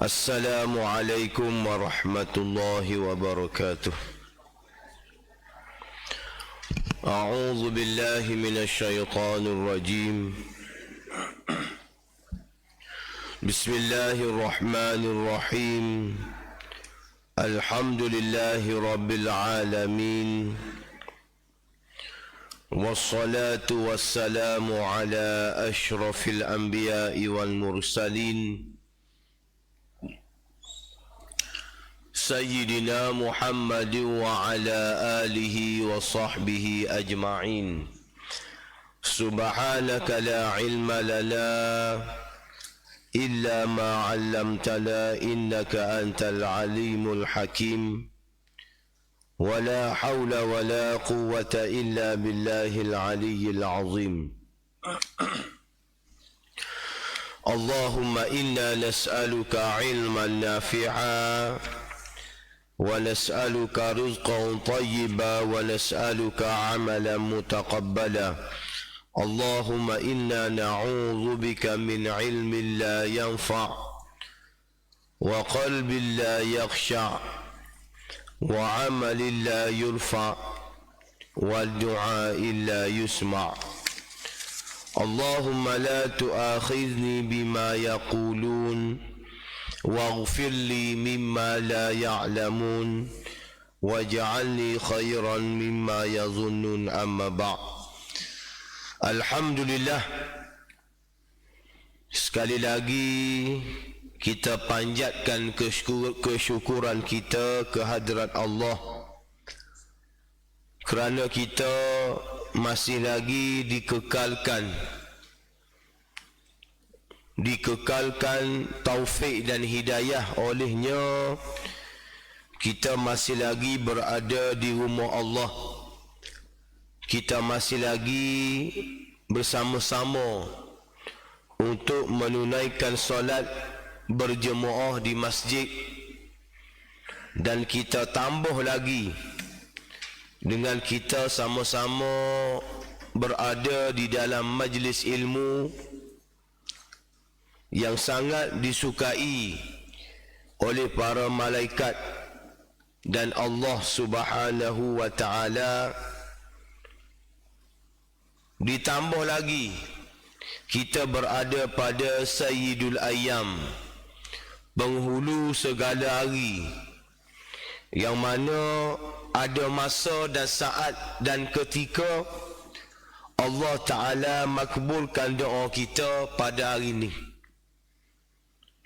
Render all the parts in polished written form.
السلام عليكم ورحمة الله وبركاته. أعوذ بالله من الشيطان الرجيم. بسم الله الرحمن الرحيم. الحمد لله رب العالمين، والصلاة والسلام على أشرف الأنبياء والمرسلين سيدنا محمد وعلى آله وصحبه أجمعين. سبحانك لا علم لنا إلا ما علمتنا إنك أنت العليم الحكيم. ولا حول ولا قوة إلا بالله العلي العظيم. اللهم إنا نسألك علما نافعا، ونسألك رزقا طيبا، ونسألك عملا متقبلا. اللهم إنا نعوذ بك من علم لا ينفع، وقلب لا يخشع، وعمل لا يرفع، والدعاء لا يسمع. اللهم لا تؤاخذني بما يقولون، واغفر لي مما لا يعلمون، واجعلني خيرا مما يظنون. أما بعد. Alhamdulillah, sekali lagi kita panjatkan kesyukuran kita ke hadirat Allah kerana kita masih lagi dikekalkan taufik dan hidayah olehnya. Kita masih lagi berada di rumah Allah. Kita masih lagi bersama-sama untuk menunaikan solat berjemaah di masjid, dan kita tambah lagi dengan kita sama-sama berada di dalam majlis ilmu yang sangat disukai oleh para malaikat dan Allah Subhanahu wa ta'ala. Ditambah lagi kita berada pada Sayyidul Ayyam, penghulu segala hari, yang mana ada masa dan saat dan ketika Allah Ta'ala makbulkan doa kita pada hari ini.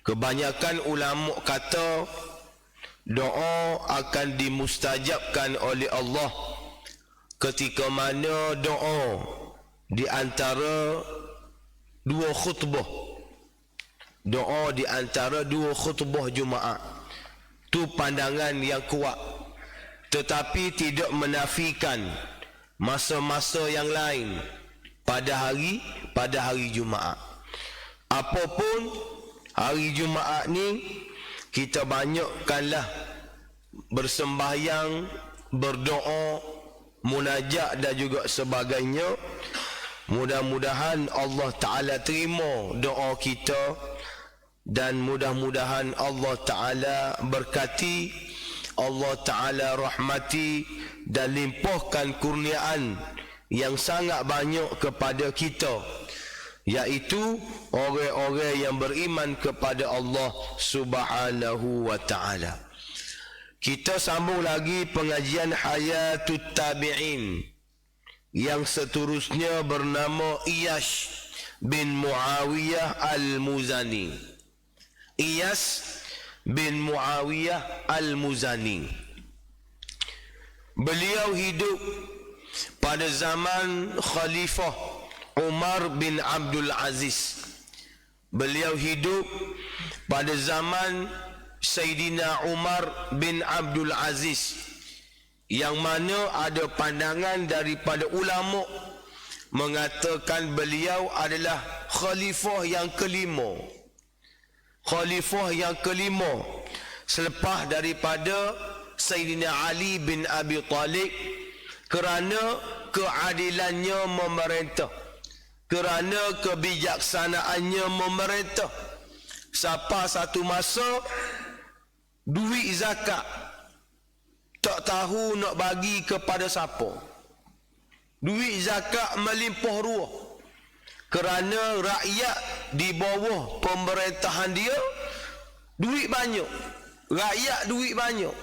Kebanyakan ulama kata doa akan dimustajabkan oleh Allah ketika mana doa di antara dua khutbah, doa di antara dua khutbah Jumaat. Tu pandangan yang kuat, tetapi tidak menafikan masa-masa yang lain pada hari Jumaat. Apapun hari Jumaat ni, kita banyakkanlah bersembahyang, berdoa, munajat dan juga sebagainya. Mudah-mudahan Allah Ta'ala terima doa kita, dan mudah-mudahan Allah Ta'ala berkati, Allah Ta'ala rahmati dan limpahkan kurniaan yang sangat banyak kepada kita, iaitu orang-orang yang beriman kepada Allah Subhanahu wa ta'ala. Kita sambung lagi pengajian Hayatut Tabi'in yang seterusnya bernama Iyas bin Muawiyah Al-Muzani. Iyas bin Muawiyah Al-Muzani. Beliau hidup pada zaman Khalifah Umar bin Abdul Aziz. Beliau hidup pada zaman Sayyidina Umar bin Abdul Aziz, yang mana ada pandangan daripada ulama mengatakan beliau adalah khalifah yang kelima. Khalifah yang kelima selepas daripada Sayyidina Ali bin Abi Talib, kerana keadilannya memerintah, kerana kebijaksanaannya memerintah, Sampai satu masa duit zakat tak tahu nak bagi kepada siapa. Duit zakat melimpah ruah kerana rakyat di bawah pemerintahan dia duit banyak. Rakyat duit banyak.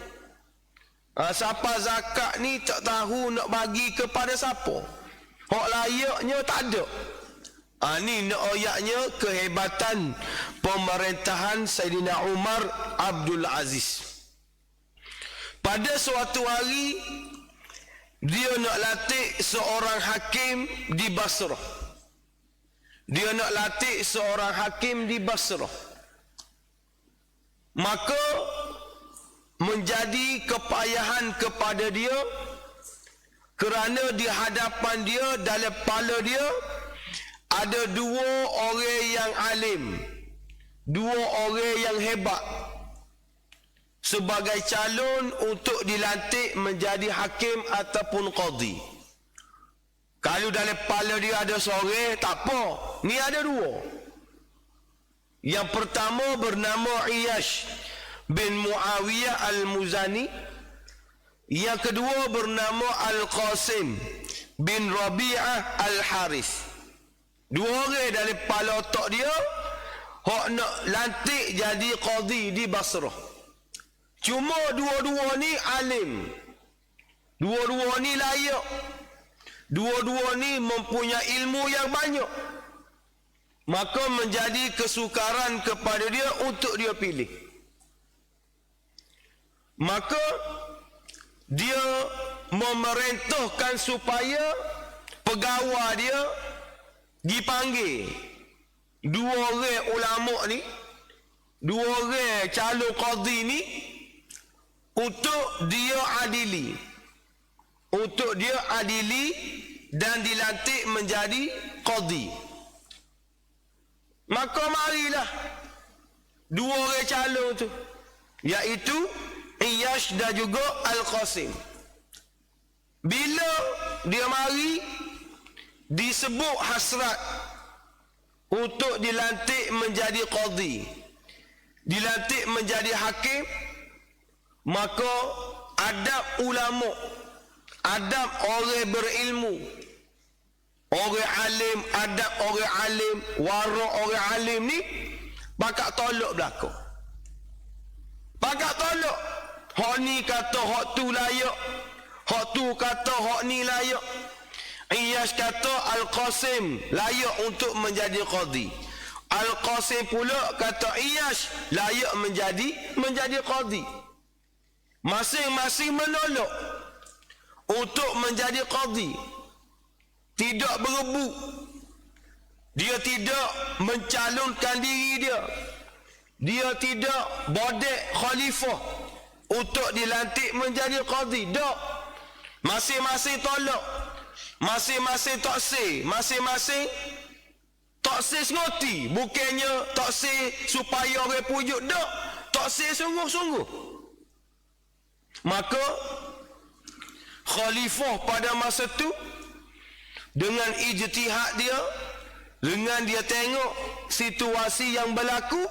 Siapa zakat ni tak tahu nak bagi kepada siapa. Hak layaknya tak ada. Ni nak ayatnya kehebatan pemerintahan Saidina Umar Abdul Aziz. Pada suatu hari dia nak latih seorang hakim di Basrah. Dia nak latih seorang hakim di Basrah. Maka menjadi kepayahan kepada dia kerana di hadapan dia, dalam kepala dia ada dua orang yang alim, dua orang yang hebat sebagai calon untuk dilantik menjadi hakim ataupun qadhi. Kalau dalam kepala dia ada seorang, tak apa, ni ada dua. Yang pertama bernama Iyash bin Muawiyah Al-Muzani. Yang kedua bernama Al-Qasim bin Rabi'ah Al-Harith. Dua orang dari kepala otak dia hak nak lantik jadi qadhi di Basrah. Cuma dua-dua ni alim, dua-dua ni layak, dua-dua ni mempunyai ilmu yang banyak. Maka menjadi kesukaran kepada dia untuk dia pilih. Maka dia memerintahkan supaya pegawai dia dipanggil dua orang ulama ni, dua orang calon qadhi ni untuk dia adili, untuk dia adili dan dilantik menjadi qadhi. Maka marilah dua orang calon tu, iaitu Iyash dan juga Al-Qasim. Bila dia mari, disebut hasrat untuk dilantik menjadi qadhi, dilantik menjadi hakim, maka adab ulama, adab orang berilmu, orang alim, adab orang alim, wara orang alim ni bakal tolak belakang. Bakal tolak. Hak ni kata hak tu layak, hak tu kata hak ni layak. Iyash kata Al-Qasim layak untuk menjadi qadhi. Al-Qasim pula kata Iyash layak menjadi qadhi. Masing-masing menolak untuk menjadi qadhi. Tidak berebut. Dia tidak mencalonkan diri dia. Dia tidak bodek khalifah untuk dilantik menjadi qadhi. Tak. Masing-masing tolak. Masing-masing taksir. Masing-masing taksir sengoti. Bukannya taksir supaya orang pujuk. Tak. Taksir sungguh-sungguh. Maka khalifah pada masa tu dengan ijtihad dia, dengan dia tengok situasi yang berlaku,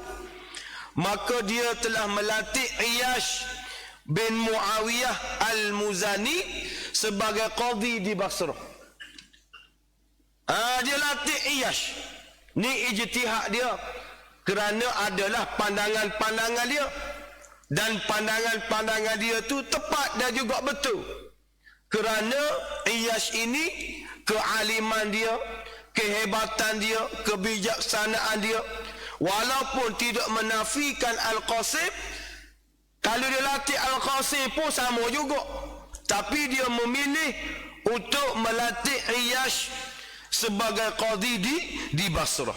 maka dia telah melantik Iyash bin Muawiyah Al-Muzani sebagai qadhi di Basrah. Dia lantik Iyash. Ni ijtihad dia kerana adalah pandangan-pandangan dia, dan pandangan-pandangan dia tu tepat dan juga betul. Kerana Iyash ini kealiman dia, kehebatan dia, kebijaksanaan dia, walaupun tidak menafikan Al-Qasim. Kalau dia latih Al-Qasim pun sama juga, tapi dia memilih untuk melatih Iyash sebagai qadhi di Basrah.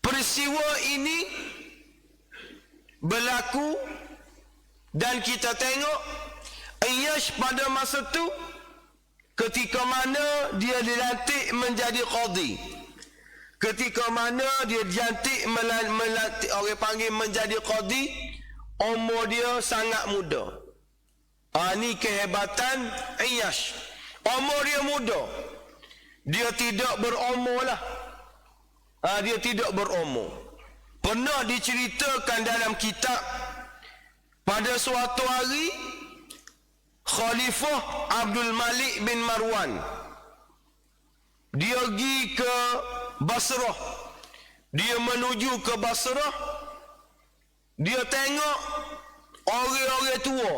Peristiwa ini berlaku dan kita tengok Iyash pada masa tu ketika mana dia dilantik menjadi qadhi, ketika mana dia dilantik melantik, orang panggil menjadi qadhi, umur dia sangat muda. Ni kehebatan Iyash. Umur dia muda. Dia tidak berumur lah. Dia tidak berumur. Pernah diceritakan dalam kitab, pada suatu hari Khalifah Abdul Malik bin Marwan dia pergi ke Basrah. Dia menuju ke Basrah. Dia tengok orang-orang tua,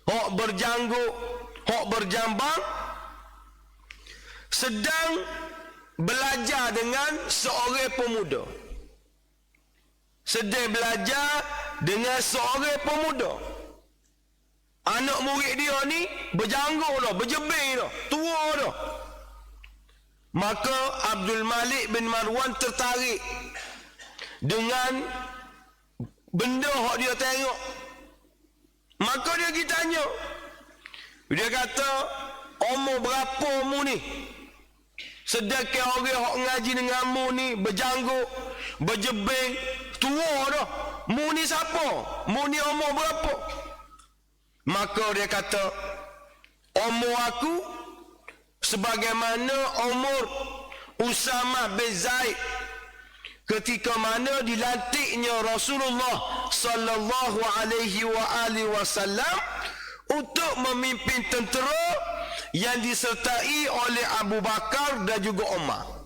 hok berjanggut, hok berjambang, sedang belajar dengan seorang pemuda. Sedang belajar dengan seorang pemuda. Anak murid dia ni berjanggut dah, berjebing dah, tua dah. Maka Abdul Malik bin Marwan tertarik dengan benda yang dia tengok. Maka dia pergi tanya. Dia kata, umur berapa mu ni? Sedangkan orang yang ngaji dengan mu ni berjanggut, berjebing, tua dah. Mu ni siapa? Mu ni umur berapa? Maka dia kata, umur aku sebagaimana umur Usamah bin Zaid ketika mana dilantiknya Rasulullah sallallahu alaihi wasallam untuk memimpin tentera yang disertai oleh Abu Bakar dan juga Umar.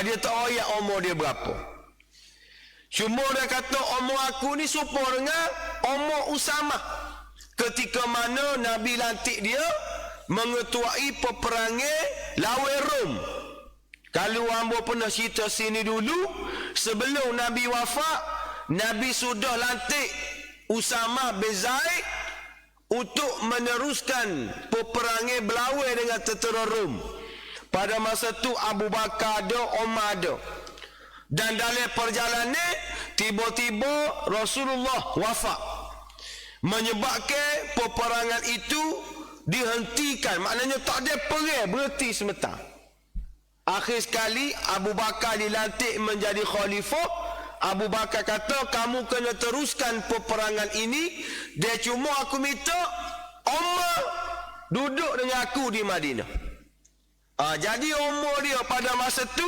Dia tak ayat umur dia berapa. Cuma dia kata umur aku ni serupa dengan umur Usamah ketika mana Nabi lantik dia mengetuai peperangan lawan Rom. Kalau hamba pernah cerita sini dulu, sebelum Nabi wafat, Nabi sudah lantik Usamah bin Zaid untuk meneruskan peperangan berlawan dengan tentera Rom. Pada masa tu Abu Bakar ada, Umar ada. Dan dalam perjalanan tiba-tiba Rasulullah wafat, menyebabkan peperangan itu dihentikan. Maknanya tak ada perang, berhenti sementara. Akhir sekali Abu Bakar dilantik menjadi khalifah. Abu Bakar kata, kamu kena teruskan peperangan ini, dia cuma aku minta Umar duduk dengan aku di Madinah. Jadi umur dia pada masa tu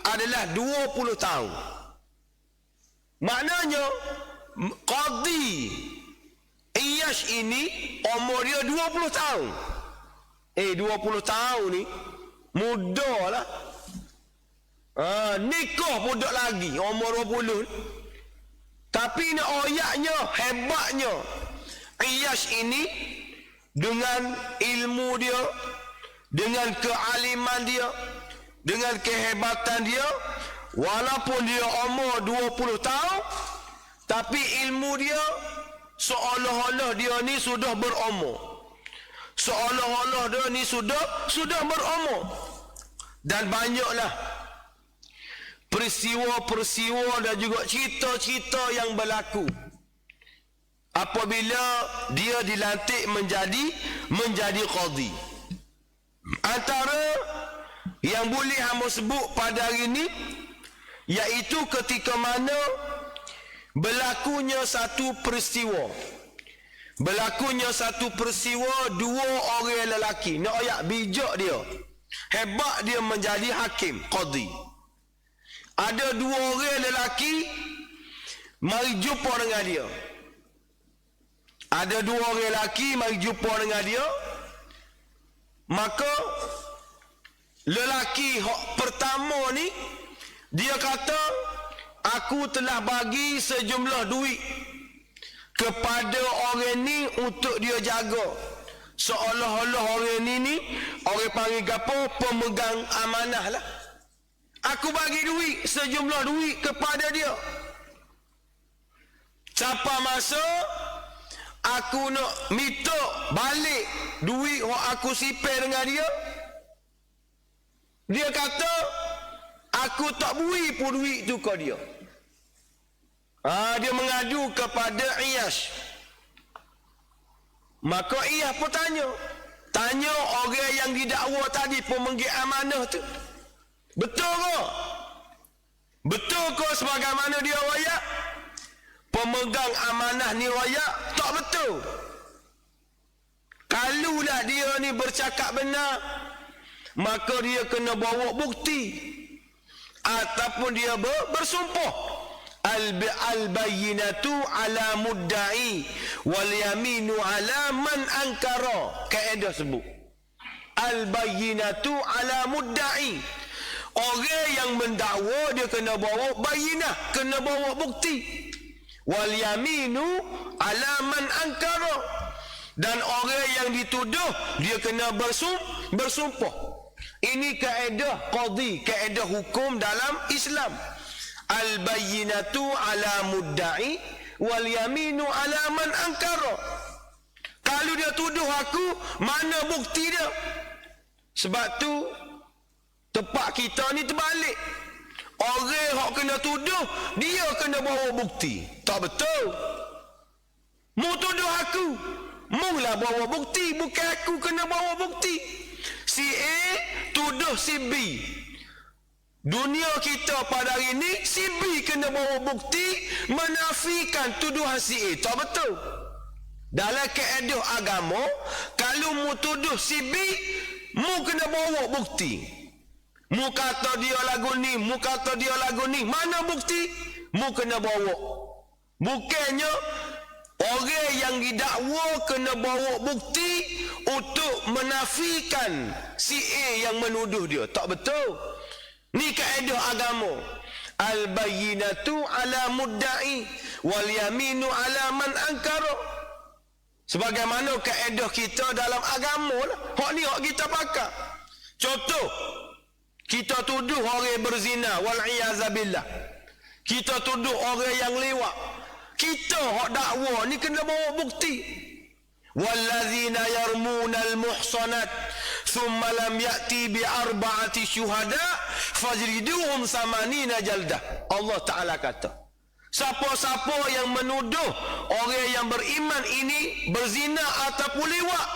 adalah 20 tahun. Maknanya Qadhi Iyash ini umur dia 20 tahun. 20 tahun ni muda lah. Nikah budak lagi umur 20. Tapi ni ayatnya, hebatnya Iyash ini dengan ilmu dia, dengan kealiman dia, dengan kehebatan dia, walaupun dia umur 20 tahun, tapi ilmu dia seolah-olah dia ni sudah berumur. Seolah-olah dia ni sudah berumur. Dan banyaklah peristiwa-peristiwa dan juga cerita-cerita yang berlaku apabila dia dilantik menjadi qadhi. Antara yang boleh hamba sebut pada hari ini, iaitu ketika mana berlakunya satu peristiwa. Berlakunya satu peristiwa, dua orang lelaki. Nak ayat bijak dia, hebat dia menjadi hakim, qadhi. Ada dua orang lelaki mari jumpa dengan dia. Ada dua orang lelaki mari jumpa dengan dia. Maka lelaki pertama ni dia kata, aku telah bagi sejumlah duit kepada orang ni untuk dia jaga. Seolah-olah orang ni orang panggil apa? Pemegang amanah lah. Aku bagi duit, sejumlah duit kepada dia. Sampai masa aku nak minta balik duit yang aku sipir dengan dia, dia kata aku tak beri pun duit tu ke dia. Dia mengadu kepada Iyash. Maka Iyash pun tanya orang yang didakwa tadi, pemegang amanah tu, betul ke? Betul ke sebagaimana dia wayak? Pemegang amanah ni wayak? Tak betul. Kalulah dia ni bercakap benar, maka dia kena bawa bukti. ataupun dia bersumpah. Al-bayyinatu ala mudda'i wal yaminu ala man ankara. Kaedah sebut al-bayyinatu ala mudda'i. Orang yang mendakwa dia kena bawa bayinah, kena bawa bukti. Wal yaminu ala man ankara. Dan orang yang dituduh dia kena bersumpah. Ini kaedah qadhi, kaedah hukum dalam Islam. Al-bayyinatu ala mudda'i wal yaminu ala man ankara. Kalau dia tuduh aku, mana bukti dia? Sebab tu tempat kita ni terbalik. Orang yang kena tuduh, dia kena bawa bukti. Tak betul. Mu tuduh aku, mu lah bawa bukti, bukan aku kena bawa bukti. Si A tuduh si B. Dunia kita pada hari ini, si B kena bawa bukti menafikan tuduhan si A. Tak betul. Dalam kaedah agama, kalau mu tuduh si B, mu kena bawa bukti. Mu kata dia lagu ni, mu kata dia lagu ni. Mana bukti? Mu kena bawa. Bukannya orang yang didakwa kena bawa bukti untuk menafikan si A yang menuduh dia. Tak betul. Ni kaedah agama. Al-bayyinatu ala mudda'i wal yaminu ala man ankara. Sebagaimana kaedah kita dalam agama lah. Hak ni hak kita pakai. Contoh, kita tuduh orang berzina, wal'iyazabillah. Kita tuduh orang yang lewat. Kita hak dakwa ni kena bawa bukti. Wallazina yarmunal muhsanat thumma lam ya'ti bi arba'ati syuhada fajriduhum samanina jaldah. Allah Ta'ala kata, siapa-siapa yang menuduh orang yang beriman ini berzina ataupun lewat,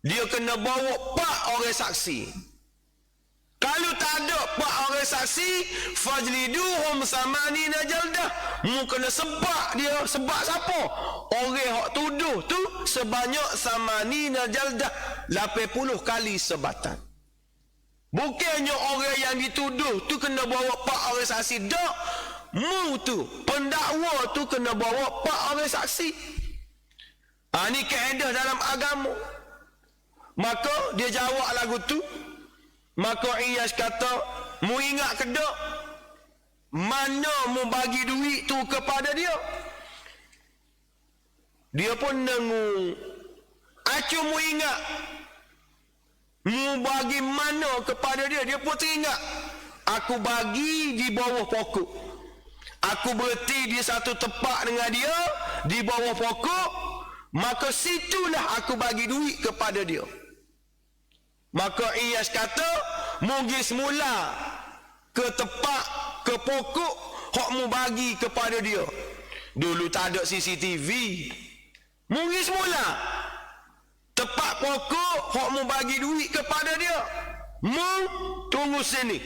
dia kena bawa 4 orang saksi. Kalau tak ada 4 orang saksi, fajliduhum samanina jaldah. Mu kena sebab dia. Sebab siapa? Orang yang tuduh tu sebanyak samanina jaldah, 80 kali sebatan. Bukannya orang yang dituduh tu kena bawa 4 orang saksi. Tak. Mu tu, pendakwa tu kena bawa 4 orang saksi. Ini kaedah dalam agama. Maka dia jawab lagu tu. Maka Iyas kata, mu ingat ke tak? Mana mu bagi duit tu kepada dia? Dia pun nengung. Acu mu ingat. Mu bagi mana kepada dia? Dia pun teringat. Aku bagi di bawah pokok. Aku berhenti di satu tempat dengan dia, di bawah pokok. Maka situlah aku bagi duit kepada dia. Maka Iyas kata, mungkin semula ke tempat, ke pokok, hok mu bagi kepada dia. Dulu tak ada CCTV. Mungkin semula tempat pokok, hok mu bagi duit kepada dia. Mu tunggu sini.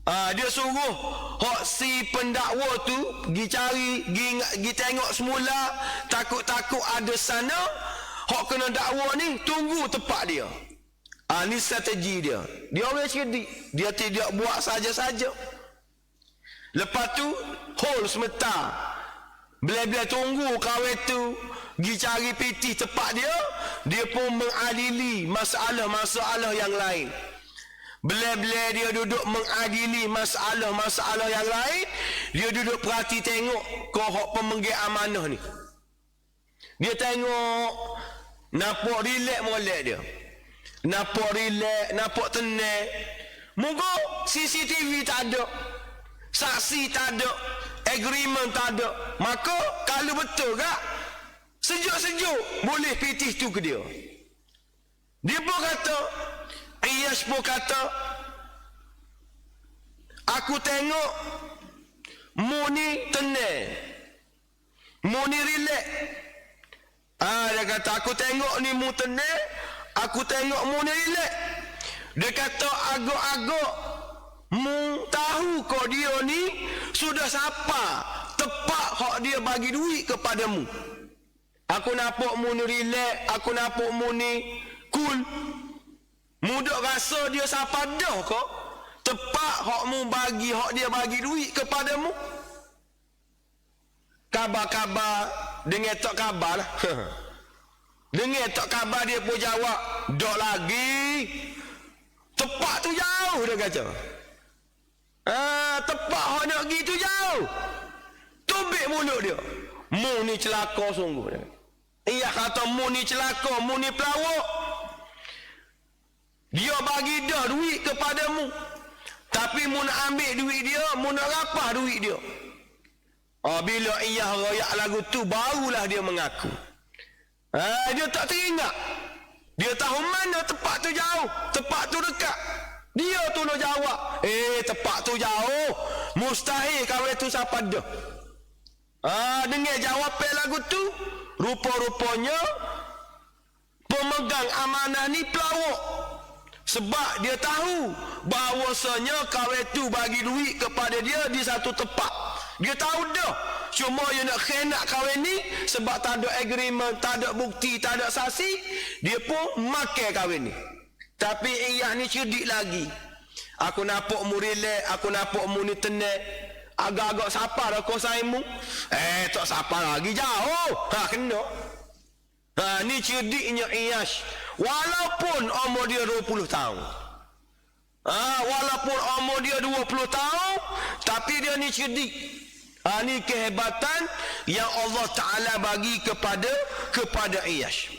Dia suruh hok si pendakwa tu pergi cari, pergi tengok semula, takut-takut ada sana. Hok kena dakwa ni tunggu tempat dia. Ni strategi dia. Dia orang cerdik. Dia tidak buat saja-saja. Lepas tu hold sebentar. Bila-bila tunggu kawan tu pergi cari pitih tempat dia, dia pun mengadili masalah-masalah yang lain. Bila-bila dia duduk mengadili masalah-masalah yang lain, dia duduk perhati tengok kohok pemegang amanah ni. Dia tengok nampak relax molek dia. Nampak relax, nampak tenang. Moga CCTV tak ada, saksi tak ada, agreement tak ada. Maka kalau betul kak, sejuk-sejuk boleh pitih tu ke dia. Dia pun kata, Iyas pun kata, aku tengok mu ni tenang, mu ni relax. Dia kata, aku tengok ni mu tenang, aku tengok mu ni relax. Dia kata, agak-agak mu tahu kau dia ni sudah siapa tepat hak dia bagi duit kepadamu. Aku nampak mu ni relax, aku nampak mu ni cool. Mu duk rasa dia siapa dah kau Tepat hak dia bagi duit kepadamu. Kabar-kabar dengar tak kabar lah. Dengar tak kabar dia pun jawab, "Dok lagi." Tepat tu jauh dia kata. Tepat hak nak pergi tu jauh. Tubik mulut dia. Mu ni celaka sungguh dia. Ia kata mu ni celaka, mu ni pelawak. Dia bagi dah duit kepadamu. Tapi mu nak ambil duit dia, mu nak rapah duit dia. Bila ia royak lagu tu, barulah dia mengaku. Dia tak teringat. Dia tahu mana tempat tu jauh, tempat tu dekat. Dia tu nak jawab, tempat tu jauh, mustahil kahwin tu siapa dah. Dengar jawapan lagu tu, rupa-rupanya pemegang amanah ni pelawak. Sebab dia tahu bahawasanya kahwin tu bagi duit kepada dia di satu tempat. Dia tahu dah. Cuma dia nak khianat kahwin ni sebab tak ada agreement, tak ada bukti, tak ada saksi. Dia pun makan kahwin ni. Tapi Iyah ni cerdik lagi. Aku nampak mu relax, aku nampak mu ni tenang. Agak-agak siapa dah kau saimu? Tak siapa lagi jauh. Kena. Ni cerdiknya Iyash. Walaupun umur dia 20 tahun. Walaupun umur dia 20 tahun, tapi dia ni cerdik. Ni kehebatan yang Allah Ta'ala bagi kepada Iyash.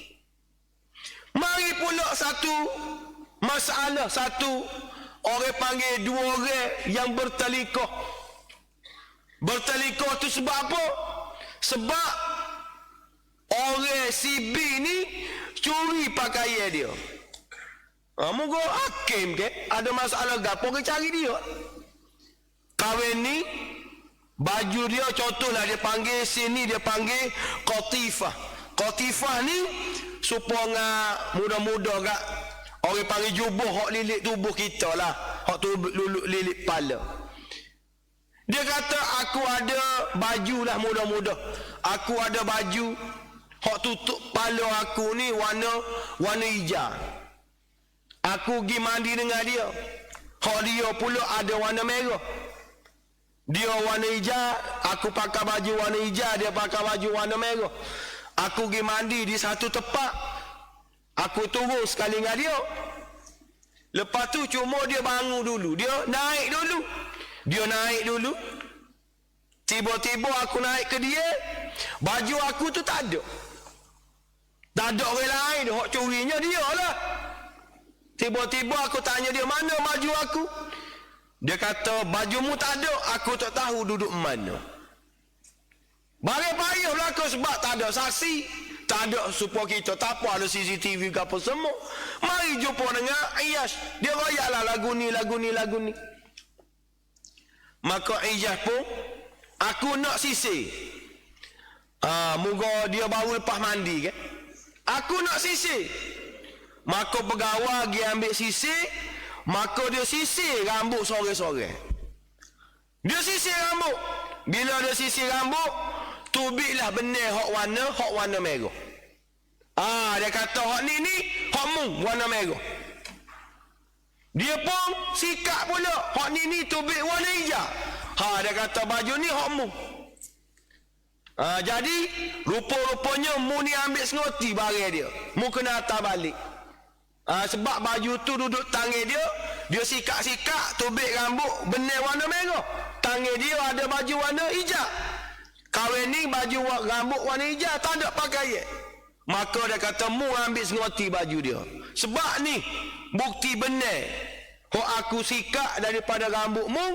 Mari pula satu masalah, satu orang panggil dua orang yang bertelikah. Bertelikah tu sebab apa? Sebab orang si B ni curi pakaian dia. Moga hakim ke ada masalah gapo ke cari dia. Kahwin ni baju dia contohlah dia panggil sini dia panggil qatifah. Qatifah ni supaya muda-muda gak orang panggil jubah hak lilit tubuh kita lah. Hak tu lilit kepala. Dia kata aku ada baju lah muda-muda. Aku ada baju hak tutup kepala aku ni warna hijau. Aku pergi mandi dengan dia. Hak dia pula ada warna merah. Dia warna hijau, aku pakai baju warna hijau, dia pakai baju warna merah. Aku pergi mandi di satu tempat. Aku turun sekali dengan dia. Lepas tu cuma dia bangun dulu. Dia naik dulu. Tiba-tiba aku naik ke dia. Baju aku tu tak ada. Tak ada orang lain. Hak curinya dia lah. Tiba-tiba aku tanya dia, mana baju aku? Dia kata, bajumu tak ada. Aku tak tahu duduk mana. Barang payah berlaku sebab tak ada saksi. Tak ada supaya kita. Tak apa ada CCTV ke apa semua. Mari jumpa dengan Iyash. Dia royaklah lagu ni. Maka Iyash pun, aku nak sisir. Moga dia baru lepas mandi kan. Aku nak sisir. Maka pegawai pergi ambil sisir. Maka dia sisir rambut sore-sore. Dia sisir rambut. Bila dia sisir rambut, tubiklah benih hak warna merah. Dia kata hak ni hak mu warna merah. Dia pun sikap pula hak ni tubik warna hijau. Dia kata baju ni hak mu. Jadi rupa-rupanya mu ni ambil sengoti barang dia. Mu kena hantar balik. Sebab baju tu duduk tangan dia. Dia sikap-sikap tubik rambut benih warna merah. Tangan dia ada baju warna hijau. Kahwin ni baju rambut warna hijau, tak ada pakaian. Maka dia kata mu ambil sengoti baju dia. Sebab ni bukti benar. Hak aku sikap daripada rambut mu,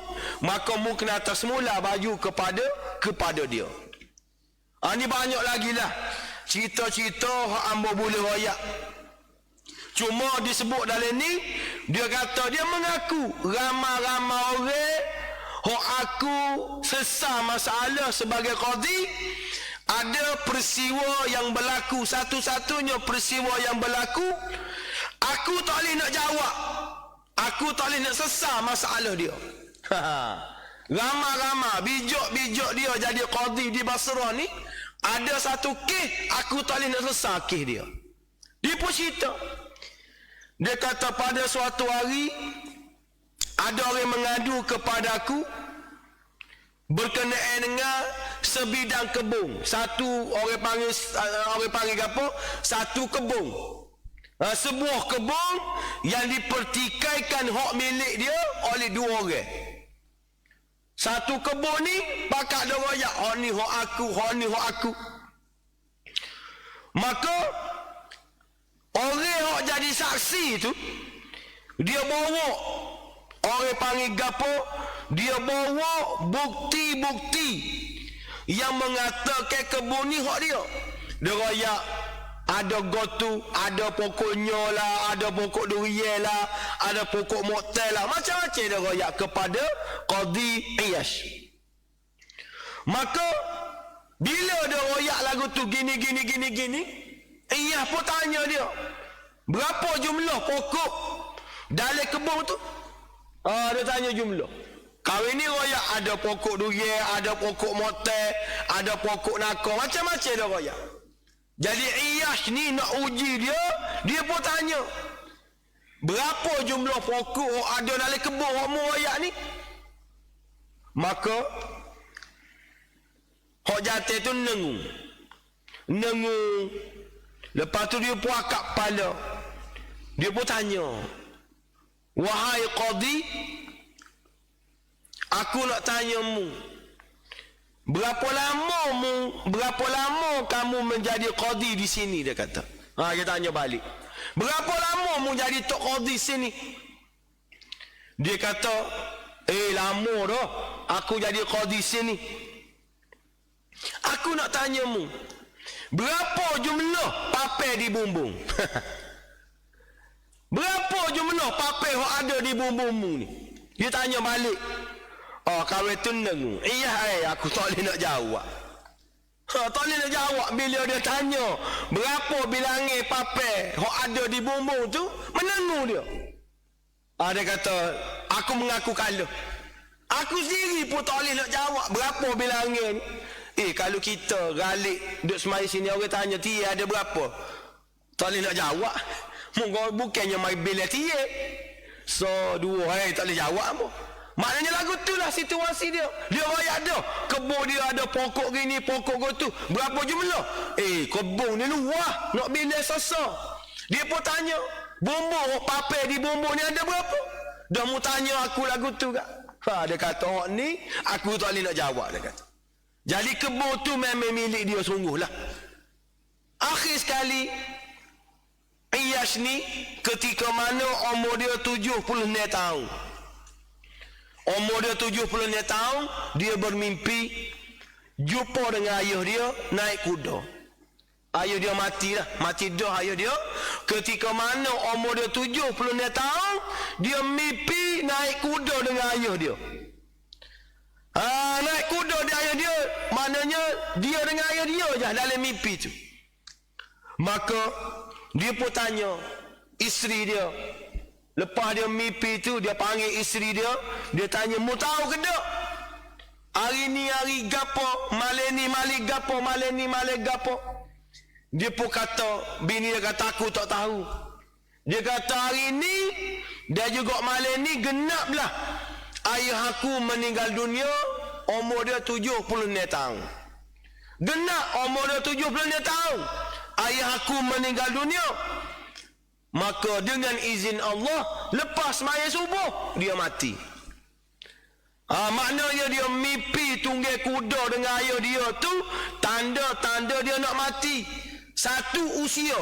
maka mu kena atas semula baju kepada dia. Ni banyak lagi lah cerita-cerita hak ambo boleh royak. Cuma disebut dalam ni, dia kata dia mengaku ramai-ramai orang hak aku sesah masalah sebagai qadi. Ada peristiwa yang berlaku, satu-satunya peristiwa yang berlaku, aku tak boleh nak jawab, aku tak boleh nak sesah masalah dia. Ramai-ramai bijak-bijak dia jadi qadi di Basrah ni, ada satu kes aku tak boleh nak sesah kes dia. Dia pun cerita. Dia kata pada suatu hari ada orang mengadu kepadaku berkenaan dengan sebidang kebun. Satu orang panggil apa? Satu kebun. Sebuah kebun yang dipertikaikan hak milik dia oleh dua orang. Satu kebun ni pakat dia royak, hak ni hak aku, hak ni hak aku. Maka orang hak jadi saksi tu, dia bawa, orang panggil gapo, dia bawa bukti-bukti yang mengatakan kebun ni hak dia. Dia royak ada gotu, ada pokoknya lah, ada pokok durian lah, ada pokok moktel lah, macam-macam dia royak kepada Qadhi Iyash. Maka bila dia royak lagu tu gini, Iyah pun tanya dia, berapa jumlah pokok dalam kebun tu? Dia tanya jumlah. Kau ini royak ada pokok durian, ada pokok moktel, ada pokok nakau, macam-macam dia royak. Jadi Iyash ni nak uji dia, dia pun tanya, berapa jumlah pokok ada dalam kebun kamu royak ni? Maka hak jatuh tu nengung. Lepas tu dia pun akak kepala, dia pun tanya, wahai Qadhi, aku nak tanya mu, berapa lama kamu menjadi qadhi di sini? Dia kata. Dia tanya balik, berapa lama mu jadi tok qadhi sini? Dia kata, lama dah aku jadi qadhi sini. Aku nak tanya mu, berapa jumlah papai di bumbung? Berapa jumlah papai yang ada di bumbung mu ni? Dia tanya balik. Kau itu nengung. Aku tak boleh nak jawab. Tak boleh nak jawab bila dia tanya berapa bilangan papai yang ada di bumbung tu, menengung dia. Dia kata, aku mengaku kalah. Aku sendiri pun tak boleh nak jawab berapa bilangan. Kalau kita galik duduk semari sini, orang tanya Tia ada berapa, tak boleh nak jawab. Bukannya mai bila Tia. So dua tak boleh jawab pun. Maknanya lagu tu lah situasi dia. Dia royak dah, kebun dia ada pokok gini, pokok gitu. Berapa jumlah? Kebun ni luah, nak bila sasa. Dia pun tanya, bumbung papai di bumbung ni ada berapa? Dah mu tanya aku lagu tu kak. Dia kata, ni aku tak boleh nak jawab, dia kata. Jadi kebun tu memang milik dia sungguh lah. Akhir sekali, Iyash ni ketika mana umur dia 76 tahun. Umur dia 76 tahun, dia bermimpi jumpa dengan ayah dia naik kuda. Ayah dia mati lah, mati dah ayah dia. Ketika mana umur dia 76 tahun, dia mimpi naik kuda dengan ayah dia. Naik kuda dengan ayah dia, maknanya dia dengan ayah dia je dalam mimpi tu. Maka dia pun tanya isteri dia. Lepas dia mimpi tu, dia panggil isteri dia, dia tanya, mu tahu ke tak? Hari ni hari gapo, malam ni malam gapo, malam ni malam gapo. Dia pun kata, bini dia kata, aku tak tahu. Dia kata hari ni, dia juga malam ni genap lah ayah aku meninggal dunia, umur dia 76 tahun. Genap umur dia 76 tahun, ayah aku meninggal dunia. Maka dengan izin Allah, lepas sembahyang subuh, dia mati. Maknanya dia mimpi tunggal kuda dengan ayah dia tu, tanda-tanda dia nak mati. Satu usia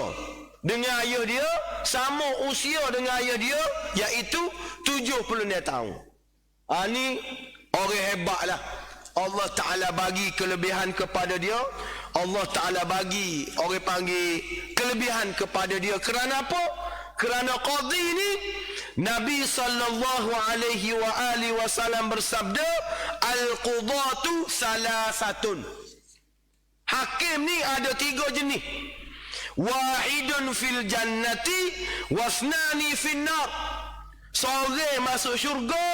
dengan ayah dia, sama usia dengan ayah dia, iaitu 76 tahun. Ni orang hebat lah. Allah Ta'ala bagi kelebihan kepada dia. Allah Ta'ala bagi, orang panggil, kelebihan kepada dia. Kerana apa? Kerana qadhi ni, Nabi SAW bersabda, Al-qudatu salasatun. Hakim ni ada 3 jenis. Wahidun fil jannati, wasnani fil nar. Seorang masuk syurga,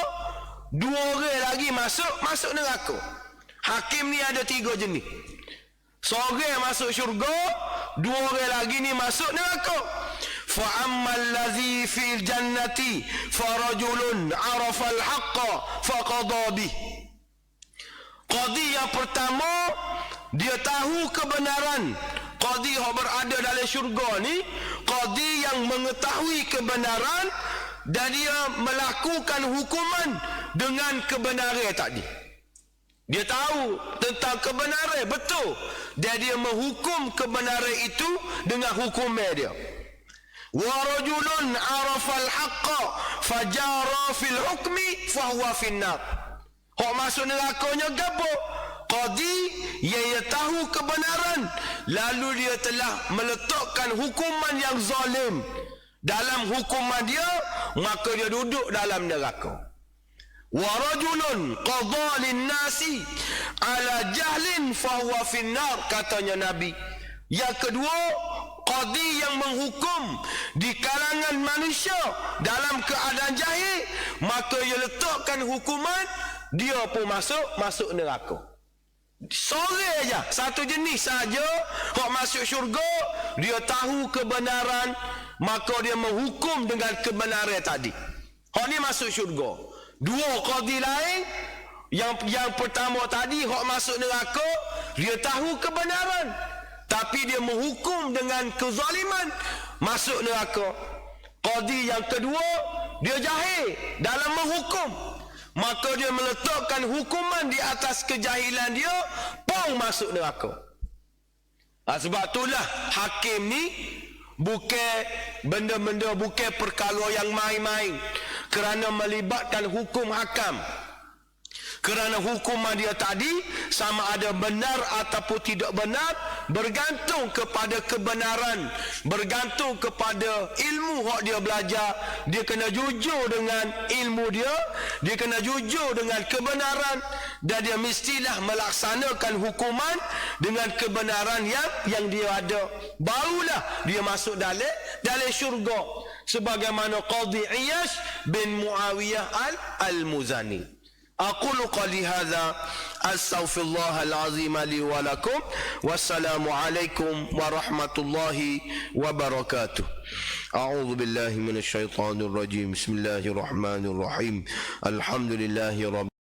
2 orang lagi masuk neraka. Hakim ni ada 3 jenis. Seorang masuk syurga, 2 orang lagi ni masuk neraka. fa ammal ladzi fil jannati farajulun arafa al-haqqa faqada bih. Qadi yang pertama, dia tahu kebenaran. Qadi yang berada dalam syurga ni, qadi yang mengetahui kebenaran dan dia melakukan hukuman dengan kebenaran tadi. Dia tahu tentang kebenaran, betul. Dan dia menghukum kebenaran itu dengan hukuman dia. Wa rajulun arafa al-haqqa fajara fil hukmi fahuwa finnar. Hok masuk nerakanya gapo? Qadi yang tahu kebenaran lalu dia telah meletakkan hukuman yang zalim dalam hukuman dia, maka dia duduk dalam neraka. Wa rajulun qadha lin-nasi ala jahlin fahuwa finnar, katanya Nabi. Yang kedua, qadi yang menghukum di kalangan manusia dalam keadaan jahil, maka dia letakkan hukuman, dia pun masuk neraka. Sore aja, satu jenis saja hok masuk syurga, dia tahu kebenaran, maka dia menghukum dengan kebenaran tadi. Hok ni masuk syurga. Dua qadi lain, yang pertama tadi hok masuk neraka, dia tahu kebenaran, tapi dia menghukum dengan kezaliman, masuk neraka. Qadi yang kedua, dia jahil dalam menghukum, maka dia meletakkan hukuman di atas kejahilan dia, pun masuk neraka. Sebab itulah hakim ni bukan benda-benda, bukan perkara yang main-main, kerana melibatkan hukum hakam. Kerana hukuman dia tadi sama ada benar ataupun tidak benar, bergantung kepada kebenaran, bergantung kepada ilmu yang dia belajar. Dia kena jujur dengan ilmu dia, dia kena jujur dengan kebenaran, dan dia mestilah melaksanakan hukuman dengan kebenaran yang dia ada. Barulah dia masuk dalam syurga, sebagaimana Qadhi Iyash bin Muawiyah al-Muzani. أقول قولي هذا أستغفر الله العظيم لي ولكم والسلام عليكم ورحمة الله وبركاته. أعوذ بالله من الشيطان الرجيم. بسم الله الرحمن الرحيم. الحمد لله رب